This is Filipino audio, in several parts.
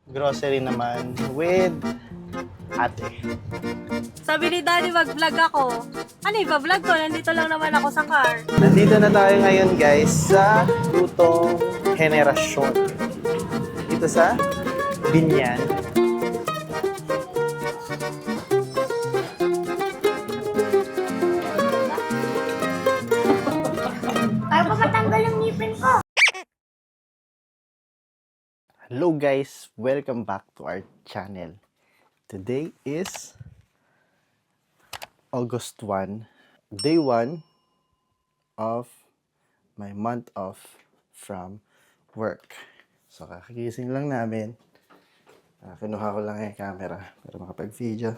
grocery naman with ate. Sabi ni Daddy, mag-vlog ako. Ano iba-vlog ko? Nandito lang naman ako sa car. Nandito na tayo ngayon guys sa Lutong Henerasyon. Dito sa Binyan. Para pa matanggal yung ngipin ko. Hello guys, welcome back to our channel. Today is August 1, day 1 of my month off from work. So kakagising lang namin. Kinuha ko lang yung camera para makapag-video.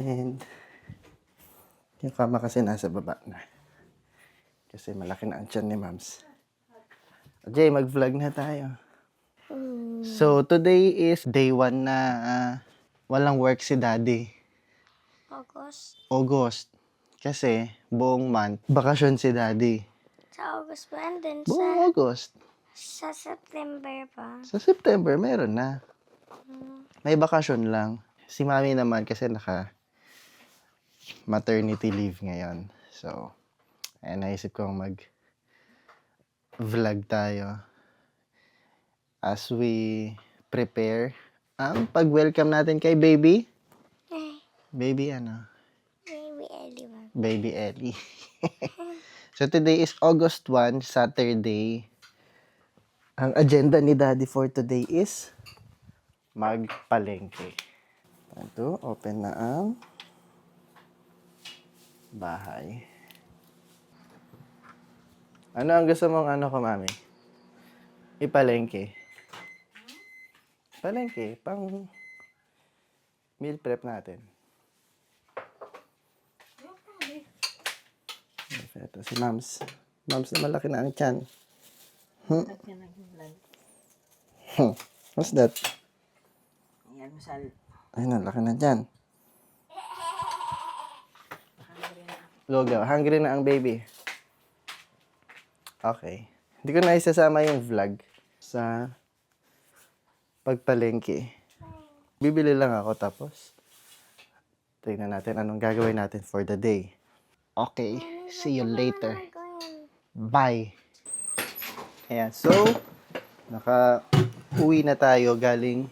And yung kama kasi nasa baba na. Kasi malaki na ang tiyan ni Mams. Jay, mag-vlog na tayo. So, today is day 1 na walang work si Daddy. August. Kasi, buong month, bakasyon si Daddy. Sa August pa, and then Buong August. sa September pa. Sa September, meron na. May bakasyon lang. Si Mami naman kasi naka maternity leave ngayon. So, naisip kong mag-vlog tayo as we prepare ang pag-welcome natin kay baby. Baby ano? Maybe anyone. Baby Ellie. So today is August 1, Saturday. Ang agenda ni Daddy for today is magpalengke. Ito, open na ang bahay. Ano ang gusto mong ano ko, Mami? Ipalengke. Palengke, pang meal prep natin. Ito si Mams. Mams na malaki na ang tiyan. What's that? Ay, nalaki na dyan. Loga, hungry na ang baby. Okay. Hindi ko na isasama yung vlog sa pagpalengke. Bibili lang ako tapos tingnan natin anong gagawin natin for the day. Okay, see you later. Bye. Ayan, so naka-uwi na tayo galing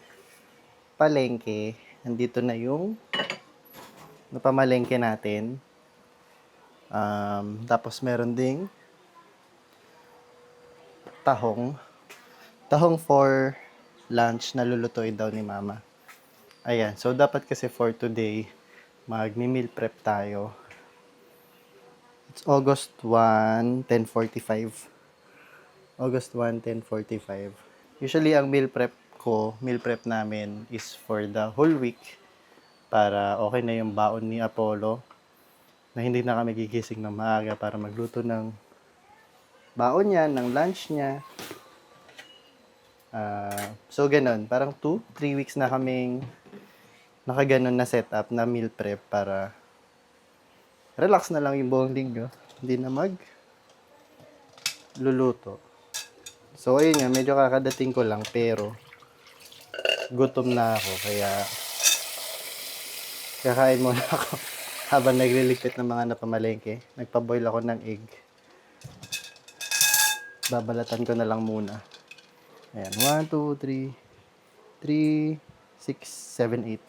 palengke. Nandito na yung napamalengke natin. Tapos meron ding tahong. Tahong for lunch na lulutuin daw ni Mama. Ayan, so dapat kasi for today, mag-meal prep tayo. It's August 1, 10:45. August 1, 10:45. Usually, ang meal prep namin is for the whole week para okay na yung baon ni Apollo na hindi na kami gigising ng maaga para magluto ng baon niya, ng lunch niya. So, ganun. Parang 2-3 weeks na kaming nakaganon na setup na meal prep para relax na lang yung buong linggo. Hindi na luluto. So, ayun nga. Medyo kakadating ko lang pero gutom na ako. Kaya kakain muna ako habang nagliligpit ng mga napamalengke. Nagpaboil ako ng egg. Babalatan ko na lang muna. Ayan, 1, 2, 3, 3, 6, 7, 8.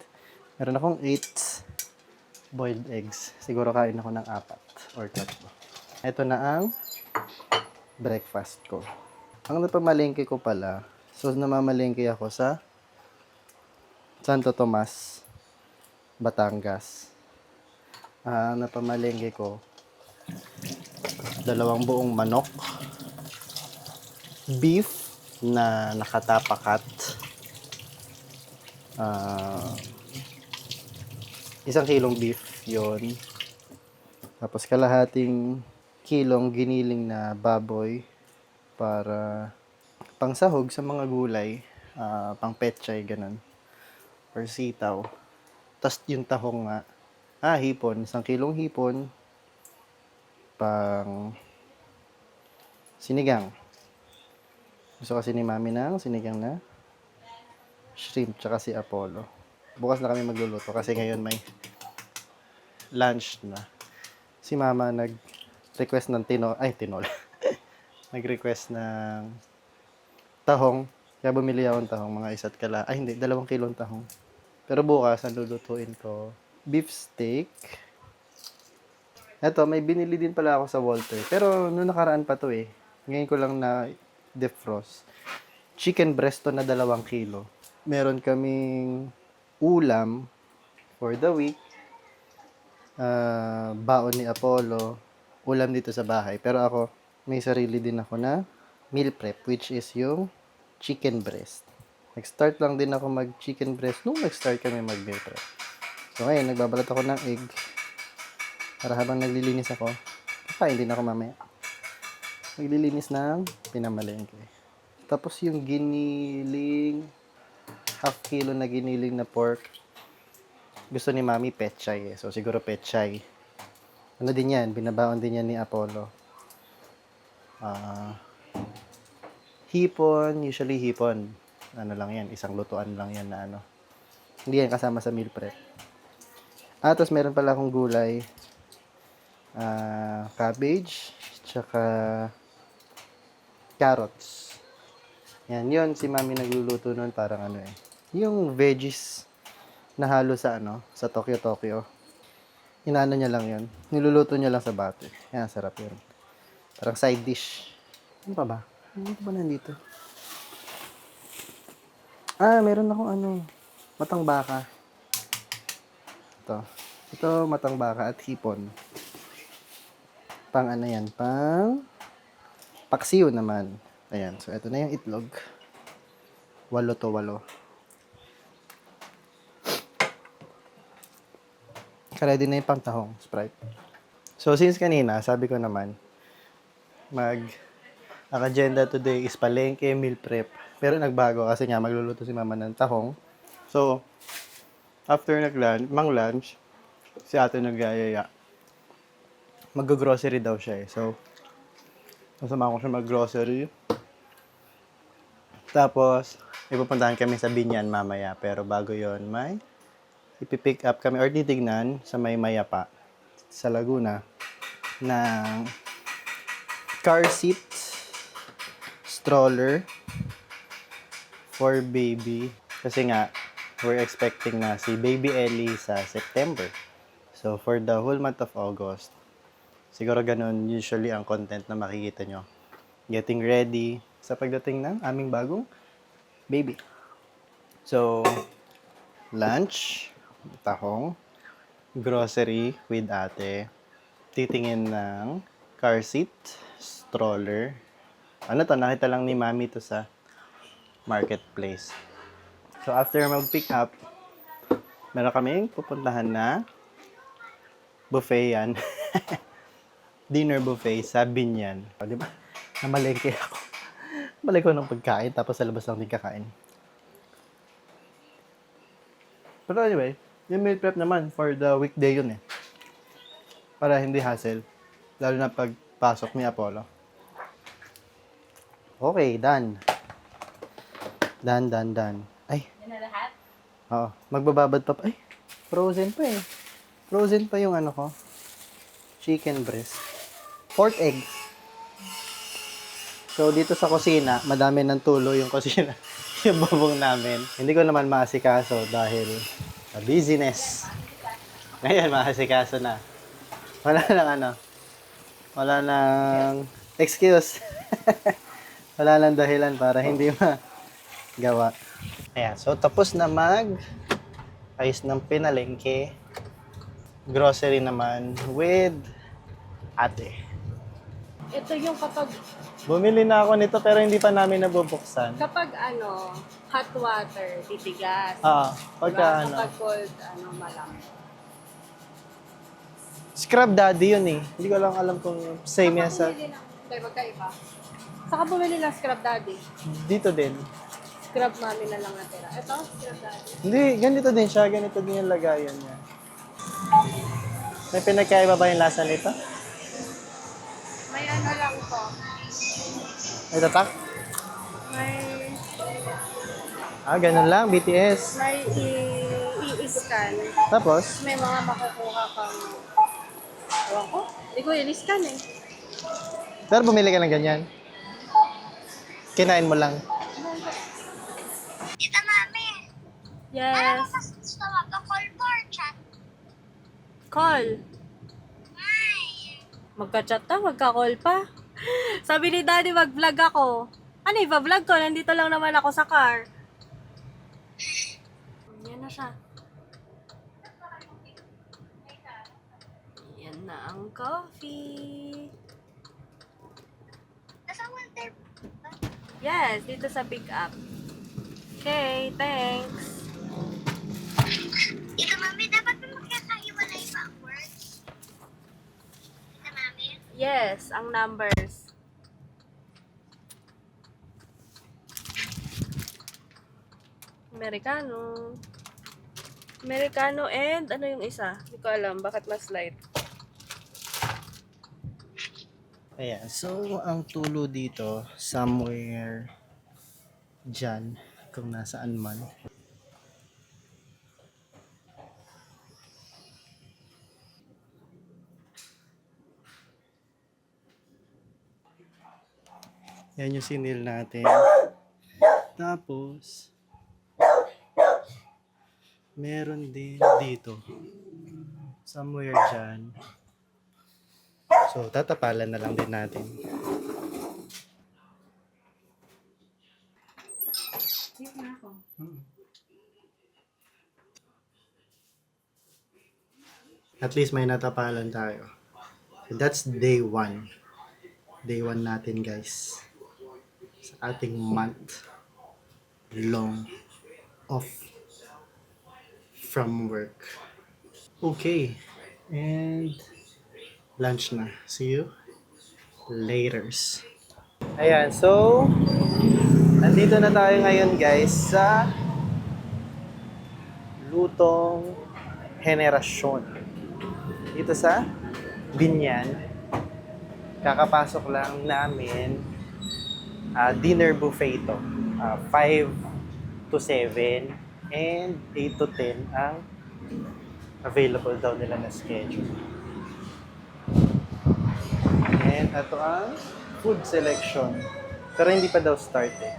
Meron akong 8 boiled eggs. Siguro kain ako ng 4 or 3. Ito na ang breakfast ko. Ang napamalengke ko pala, so namamalengke ako sa Santo Tomas, Batangas. Napamalengke ko 2 buong manok, beef na nakatapakat, 1 kilong beef yon. Tapos kalahating kilong giniling na baboy para pangsahog sa mga gulay, pang petchay, ganun, or sitaw. Tapos yung tahong nga, hipon, 1 kilong hipon, pang sinigang. Gusto kasi ni Mami ng sinigang na shrimp, tsaka si Apollo. Bukas na kami magluluto kasi ngayon may lunch na. Si Mama nag-request ng tinola. Nag-request ng tahong. Kaya bumili akong tahong, mga isa't kala. Ay, hindi, 2 kilong tahong. Pero bukas, ang lulutuin ko, beef steak. Eto, may binili din pala ako sa Walter. Pero, noong nakaraan pa to eh. Ngayon ko lang na defrost. Chicken breast to na 2 kilo. Meron kaming ulam for the week. Baon ni Apollo. Ulam dito sa bahay. Pero ako, may sarili din ako na meal prep, which is yung chicken breast. Nag-start lang din ako mag-chicken breast nung nag-start kami mag-meal prep. So ngayon, nagbabalat ako ng egg para habang naglilinis ako, kakain din ako mamaya. Naglilinis ng pinamalengke. Tapos yung giniling, half kilo na giniling na pork, gusto ni Mami pechay eh. So siguro pechay. Ano din yan, binabaon din yan ni Apollo. Hipon, usually hipon. Ano lang yan, isang lutuan lang yan na ano. Hindi yan kasama sa meal prep. Tapos meron pala akong gulay. Cabbage, tsaka carrots. Yan, yun si Mami nagluluto nun parang ano eh. Yung veggies na halo sa ano, sa Tokyo. Inaano niya lang yun. Niluluto niya lang sa bate. Yan, sarap yun. Parang side dish. Ano pa ba? Ano ba nandito? Meron akong ano, matang baka. Ito matang baka at hipon. Pang ano yan? Pang paksiw naman. Ayan, so ito na yung itlog. 8 to 8. Ready na yung pangtahong, Sprite. So, since kanina, sabi ko naman, ang agenda today is palengke, meal prep. Pero nagbago kasi nga magluluto si Mama ng tahong. So, after lunch, si ate nag-ayaya. Mag-grocery daw siya eh. So, nasama ko siya mag-grocery. Tapos, ipupuntahan kami sa Binyan mamaya. Pero bago yon may ipipick up kami or titignan sa may Mayapa sa Laguna ng car seat stroller for baby. Kasi nga, we're expecting na si Baby Ellie sa September. So, for the whole month of August, siguro ganun usually ang content na makikita nyo. Getting ready sa pagdating ng aming bagong baby. So, lunch, tahong, grocery with ate, titingin ng car seat, stroller. Ano to, nakita lang ni Mami to sa marketplace. So, after mag-pick up, meron kaming pupuntahan na buffet yan. Dinner buffet sa Binyan. O, di ba? Namalengke ako. Balik ko ng pagkain, tapos sa labas lang din kakain. Pero anyway, yung meal prep naman, for the weekday yun eh. Para hindi hassle. Lalo na pagpasok ni Apollo. Okay, done. Done. Ay. Yan na lahat? Oo. Magbababad pa. Ay, frozen pa eh. Frozen pa yung ano ko. Chicken breast. Pork egg. So, dito sa kusina, madami ng tulo yung kusina. Yung bubong namin. Hindi ko naman maasikaso dahil sa busyness. Ngayon, maasikaso na. Wala nang excuse. Wala nang dahilan para hindi magawa. Ayan, so tapos na ayos ng pinalengke. Grocery naman with ate. Ito yung kapag Bumili na ako nito pero hindi pa namin nabubuksan. hot water, titigas. Pagka Diba? Kapag cold, malamig. Scrub Daddy yun eh. Hindi ko lang alam kung same yan sa... Hindi, magkaiba. Saka bumili ng Scrub Daddy. Dito din. Scrub Mami na lang natira. Ito, Scrub Daddy. Hindi, ganito din siya. Ganito din yung lagayan niya. May pinagkaiba ba yung lasa nito? May lang to. May tatak? May Ah, ganun lang, BTS. May i-scan. Tapos, May mga makukuha kang... Ewan ko. Hindi ko i-scan eh. pero bumili ka ng ganyan. Kinain mo lang. Tita Mami, ano Yes. mas gusto mo? Call or chat? Call. Magka-chat na, magka-call pa. Sabi ni Daddy, mag-vlog ako. Ano, iba-vlog ko? Nandito lang naman ako sa car. Yan na siya. Yan na ang coffee. Nasa water. Yes, dito sa pick up. Okay, thanks. Tita Mami, dapat mo magkakaiwalay ba ang words? Tita Mami? Yes, ang numbers. Americano. Americano and ano yung isa? Hindi ko alam. Bakit mas light? Ayan, so ang tulo dito, somewhere dyan, kung nasaan man. Yan yung sinil natin. Tapos, meron din dito. Somewhere dyan. So, tatapalan na lang din natin. At least may natapalan tayo. So, that's day 1. Day 1 natin, guys. Sa ating month long off from work. Okay. And lunch na. See you laters. Ayan, so nandito na tayo ngayon, guys, sa Lutong Henerasyon. Dito sa Binyan. Kakapasok lang namin. Dinner buffet ito. 5 to 7 and 8 to 10 ang available daw nila na schedule. And ito ang food selection. Pero hindi pa daw start eh.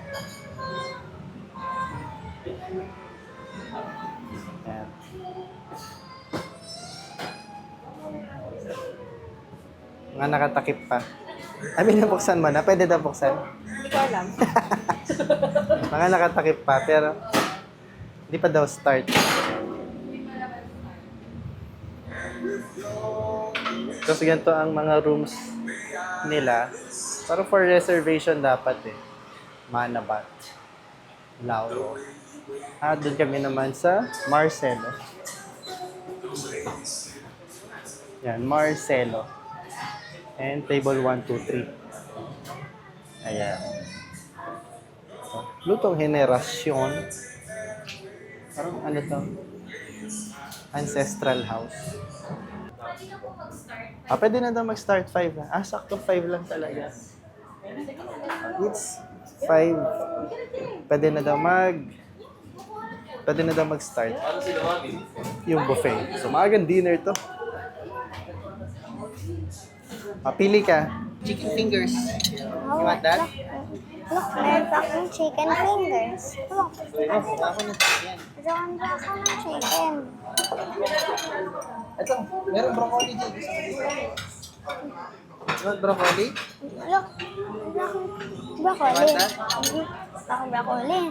Ayan. Mga nakatakip pa. I mean, nabuksan mo na. Pwede na buksan. Hindi ko alam. Mga nakatakip pa, pero hindi pa daw start. Kasi ganito ang mga rooms nila. Pero for reservation dapat eh. Manabat. Lauro. Doon kami naman sa Marcelo. Yan, Marcelo. And table 1, 2, 3. Ayan. Lutong Henerasyon. Parang ano to? Ancestral house. Pwede na daw mag-start 5 na. Sakto 5 lang talaga. It's 5. Pwede na daw mag-start. Yung buffet. So, maagang dinner to. Pili ka. Chicken fingers. You want that? Look, meron pa akong chicken fingers. Look, Ako na chicken. doon pa ako ng chicken. Ito, meron broccoli dyan. You want broccoli? Look, broccoli. Want that? Ako broccoli.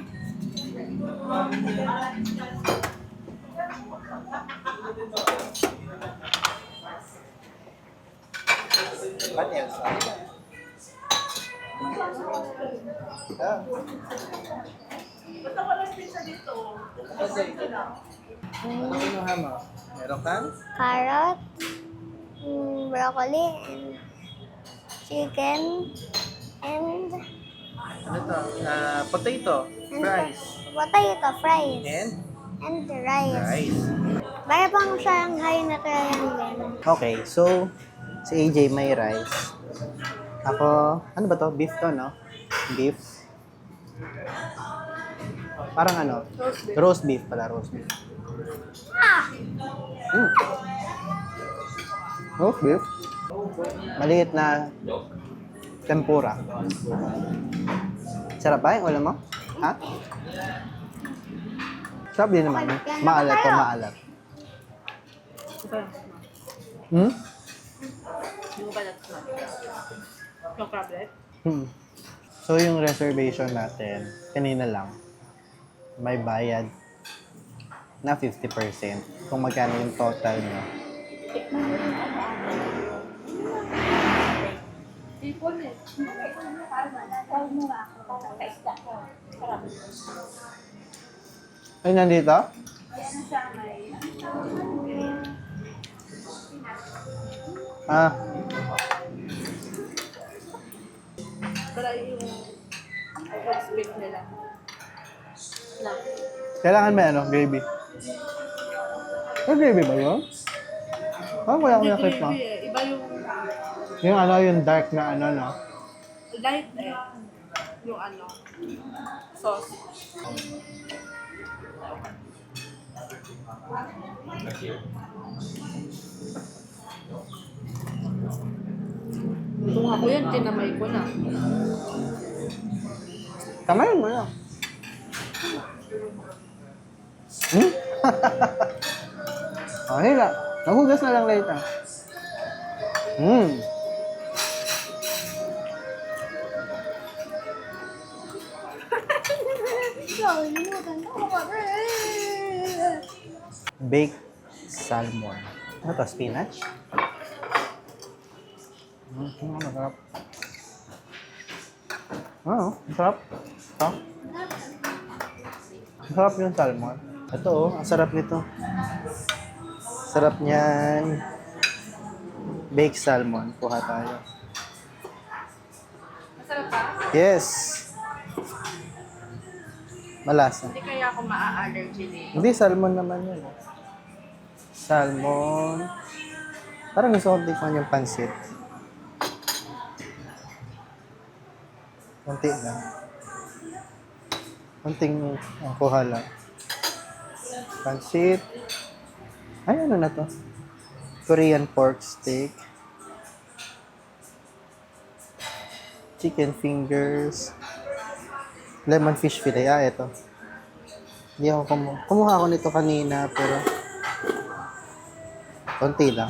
What else? Ano kinuha mo? Meron kang? Carrot, broccoli, and chicken, and Ano to? Potato. Fries. potato fries. And And rice. rice. Para pang Shanghai na triangle. Okay, so si AJ may rice. Ako, ano ba to? Beef to, no? Beef. Parang ano? Roast beef pala, roast beef. Mm. Roast beef. Maliit na tempura. Sarap ba yung ulam mo? Ha? Sarap din naman. Maalat to, maalat. Hmm? Hindi ko pa natin. Yung crablet? Hmm. So, yung reservation natin, kanina lang, may bayad na 50% kung magkano yung total nyo. Ay, nandito? Ah, Para yung roast beef nila. Lang. kailangan may ano, gravy. May gravy ba yun? Parang wala akong nakit mo. Iba yung Yung ano, yung dark na ano, no? light eh. Yung ano, sauce. Kung ako yan, kinamay ko na. Kamayin mo na. Hmm? Okay na. Nahugas na lang later. Hmm. Baked salmon. Ano to? Spinach? Masarap. Oo, masarap. Ito. Masarap yung salmon. Ito oh, ang sarap nito. Sarap niyan. Baked salmon. Kuha tayo. Masarap ba? Yes! Malasa. Hindi kaya ako maa-allergy dito. Hindi, salmon naman yun. Salmon. Parang gusto ko tikman yung pansit. Kunti lang. Kunting ang kuha lang. Pansit. Ay, ano na to? Korean pork steak. Chicken fingers. Lemon fish fillet. Ah, ito. Hindi ako kumuha ako nito kanina, pero konti lang.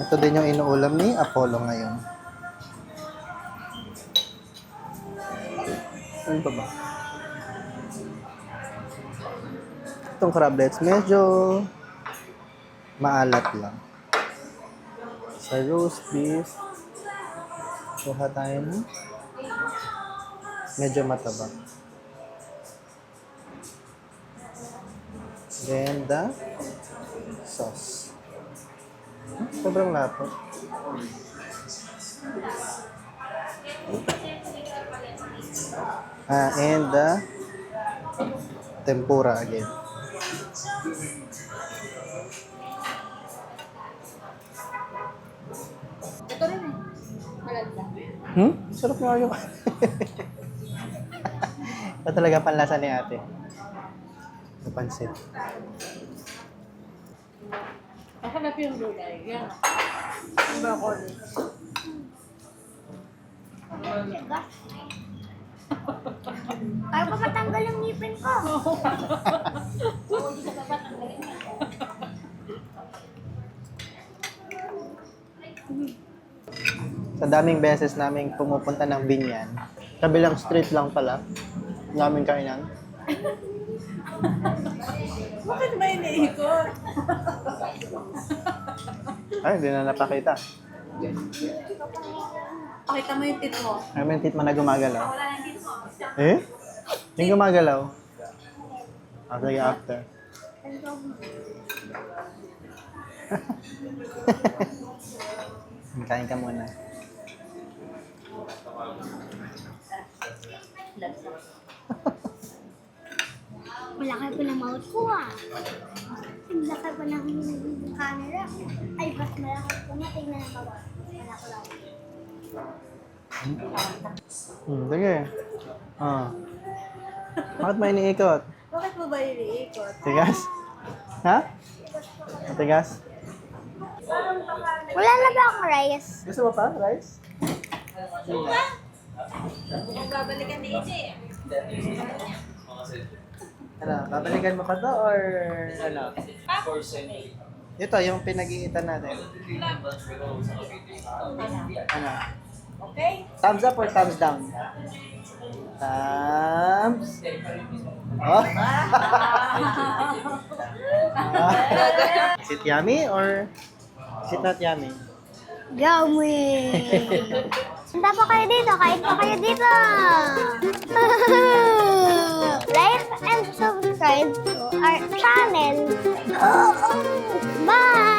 Ito din yung inuulam ni Apollo ngayon. Ano pa ba? Itong crablets, medyo maalat lang. Sa roast beef, kuha tayo ng medyo mataba. Then the sauce. Sobrang lapot. And the tempura again. Ito rin eh. Malanda. Sarap nga yung... Ito talaga panlasa ni ate. Napansin. Mahanap yung gulay. Yan. Iba ko rin. Kaya pa matanggal yung ngipin ko. Sa daming beses namin pumupunta ng Binyan, kabilang street lang pala, naming kainan. Bakit ba iniikot? Ay, hindi na napakita. Pakita mo yung tit mo. Ay, may titma na gumagalaw. Eh? Yung gumagalaw. After yung after. Kain ka muna. Malaki pa ng mouth ko ah. Malaki pa ng camera. Ay, mas malaki po na. Tingnan ang baba. Malaki lang. Sige. Bakit may iniikot? Bakit mo ba iniikot? Tigas? Ha? Matigas? Wala na ba akong rice? Gusto mo pa? Rice? Babalikan ni AJ. Ano, babalikan mo pa to or ano? Ito, yung pinag-iitan natin. Ano? Okay? Thumbs up or thumbs down? Thumbs. Oh. Is it yummy or is it not yummy? Yummy! Punta po kayo dito, kain po kayo dito! Like and subscribe to our channel. Bye!